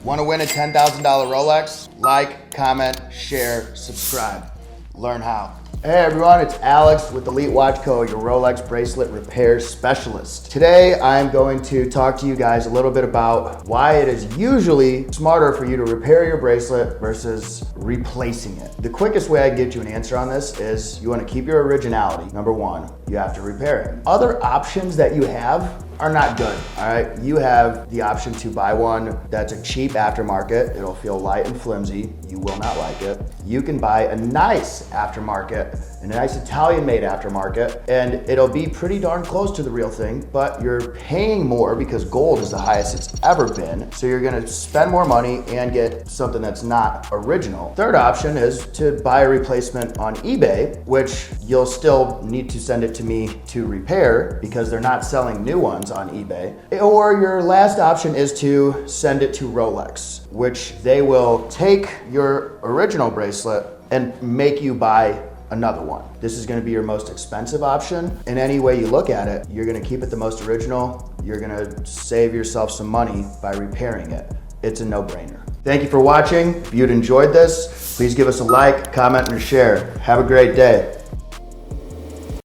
Want to win a $10,000 Rolex? Like, comment, share, subscribe. Learn how. Hey everyone, it's Alex with Elite Watchco, your Rolex bracelet repair specialist. Today I'm going to talk to you guys a little bit about why it is usually smarter for you to repair your bracelet versus replacing it. The quickest way I can get you an answer on this is you want to keep your originality. Number one, you have to repair it. Other options that you have are not good, all right? You have the option to buy one that's a cheap aftermarket. It'll feel light and flimsy. You will not like it. You can buy a nice aftermarket, a nice Italian-made aftermarket, and it'll be pretty darn close to the real thing, but you're paying more because gold is the highest it's ever been, so you're gonna spend more money and get something that's not original. Third option is to buy a replacement on eBay, which you'll still need to send it to me to repair because they're not selling new ones on eBay. Or your last option is to send it to Rolex, which they will take your original bracelet and make you buy another one. This is going to be your most expensive option. In any way you look at it, you're going to keep it the most original. You're going to save yourself some money by repairing it. It's a no-brainer. Thank you for watching. If you'd enjoyed this, please give us a like, comment, and a share. Have a great day.